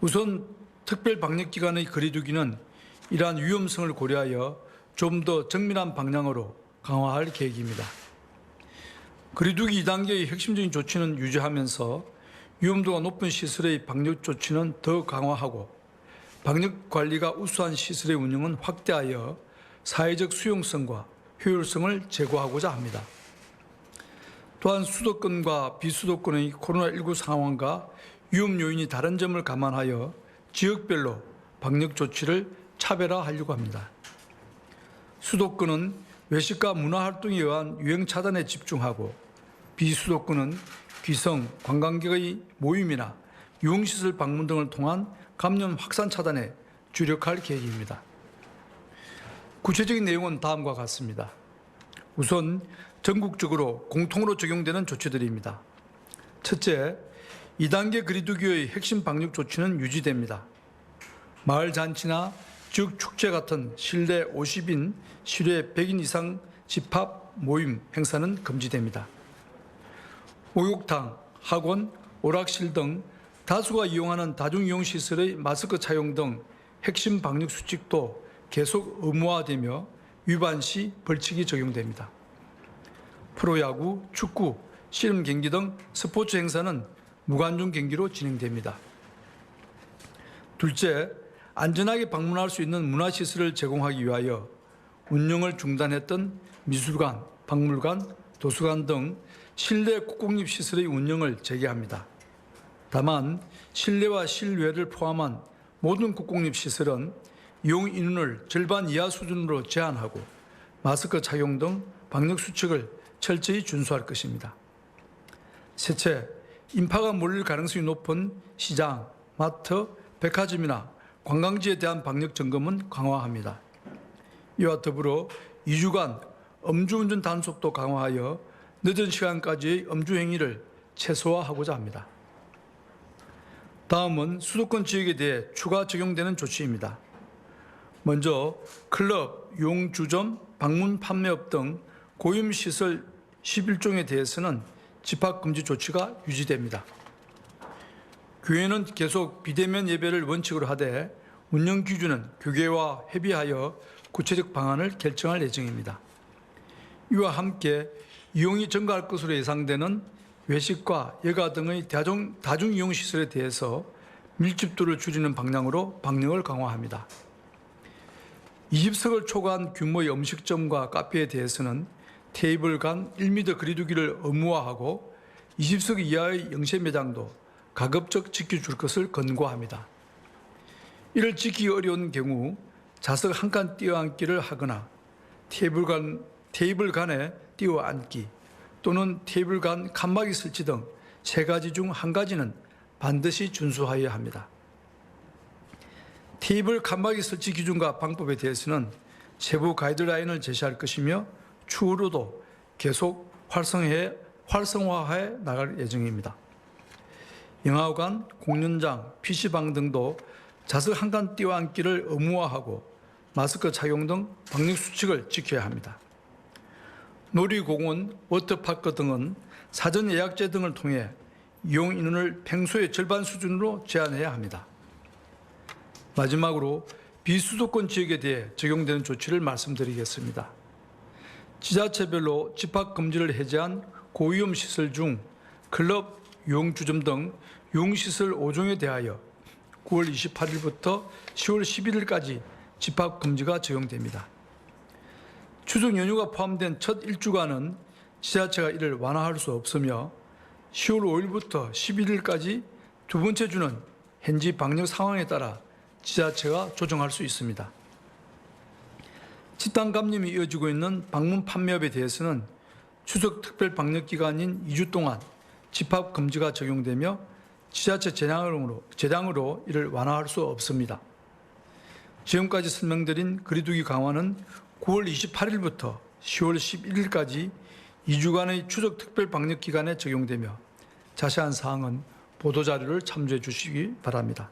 우선 특별방역기관의 거리두기는 이러한 위험성을 고려하여 좀 더 정밀한 방향으로 강화할 계획입니다. 거리두기 2단계의 핵심적인 조치는 유지하면서 위험도가 높은 시설의 방역 조치는 더 강화하고 방역관리가 우수한 시설의 운영은 확대하여 사회적 수용성과 효율성을 제고하고자 합니다. 또한 수도권과 비수도권의 코로나19 상황과 위험 요인이 다른 점을 감안하여 지역별로 방역 조치를 차별화하려고 합니다. 수도권은 외식과 문화활동에 의한 유행 차단에 집중하고 비수도권은 귀성, 관광객의 모임이나 유흥시설 방문 등을 통한 감염 확산 차단에 주력할 계획입니다. 구체적인 내용은 다음과 같습니다. 우선 전국적으로 공통으로 적용되는 조치들입니다. 첫째, 2단계 거리두기의 핵심 방역 조치는 유지됩니다. 마을 잔치나 지역 축제 같은 실내 50인, 실외 100인 이상 집합 모임 행사는 금지됩니다. 목욕탕, 학원, 오락실 등 다수가 이용하는 다중이용시설의 마스크 착용 등 핵심 방역 수칙도 계속 의무화되며 위반 시 벌칙이 적용됩니다. 프로야구, 축구, 씨름 경기 등 스포츠 행사는 무관중 경기로 진행됩니다. 둘째, 안전하게 방문할 수 있는 문화시설을 제공하기 위하여 운영을 중단했던 미술관, 박물관, 도서관 등 실내 국공립시설의 운영을 재개합니다. 다만 실내와 실외를 포함한 모든 국공립시설은 이용 인원을 절반 이하 수준으로 제한하고 마스크 착용 등 방역수칙을 철저히 준수할 것입니다. 셋째, 인파가 몰릴 가능성이 높은 시장, 마트, 백화점이나 관광지에 대한 방역 점검은 강화합니다. 이와 더불어 2주간 음주운전 단속도 강화하여 늦은 시간까지의 음주 행위를 최소화하고자 합니다. 다음은 수도권 지역에 대해 추가 적용되는 조치입니다. 먼저 클럽, 용주점, 방문 판매업 등 고임시설 11종에 대해서는 집합금지 조치가 유지됩니다. 교회는 계속 비대면 예배를 원칙으로 하되 운영 기준은 교계와 협의하여 구체적 방안을 결정할 예정입니다. 이와 함께 이용이 증가할 것으로 예상되는 외식과 여가 등의 다중이용시설에 대해서 밀집도를 줄이는 방향으로 방역을 강화합니다. 20석을 초과한 규모의 음식점과 카페에 대해서는 테이블 간 1m 거리두기를 의무화하고 20석 이하의 영세 매장도 가급적 지켜줄 것을 권고합니다. 이를 지키기 어려운 경우 좌석 한 칸 띄어앉기를 하거나 테이블 간에 띄어앉기 또는 테이블 간 칸막이 설치 등 3가지 중 1가지는 반드시 준수하여야 합니다. 테이블 칸막이 설치 기준과 방법에 대해서는 세부 가이드라인을 제시할 것이며 추후로도 계속 활성화해 나갈 예정입니다. 영화관, 공연장, PC방 등도 좌석 한 칸 띄어앉기를 의무화하고 마스크 착용 등 방역수칙을 지켜야 합니다. 놀이공원, 워터파크 등은 사전 예약제 등을 통해 이용 인원을 평소의 절반 수준으로 제한해야 합니다. 마지막으로 비수도권 지역에 대해 적용되는 조치를 말씀드리겠습니다. 지자체별로 집합금지를 해제한 고위험 시설 중 클럽, 유흥주점 등 유흥시설 5종에 대하여 9월 28일부터 10월 11일까지 집합금지가 적용됩니다. 추석 연휴가 포함된 첫 1주간은 지자체가 이를 완화할 수 없으며 10월 5일부터 11일까지 두 번째 주는 현지 방역 상황에 따라 지자체가 조정할 수 있습니다. 집단 감염이 이어지고 있는 방문 판매업에 대해서는 추석 특별 방역 기간인 2주 동안 집합 금지가 적용되며 지자체 재량으로 이를 완화할 수 없습니다. 지금까지 설명드린 거리두기 강화는 9월 28일부터 10월 11일까지 2주간의 추석 특별 방역 기간에 적용되며 자세한 사항은 보도자료를 참조해 주시기 바랍니다.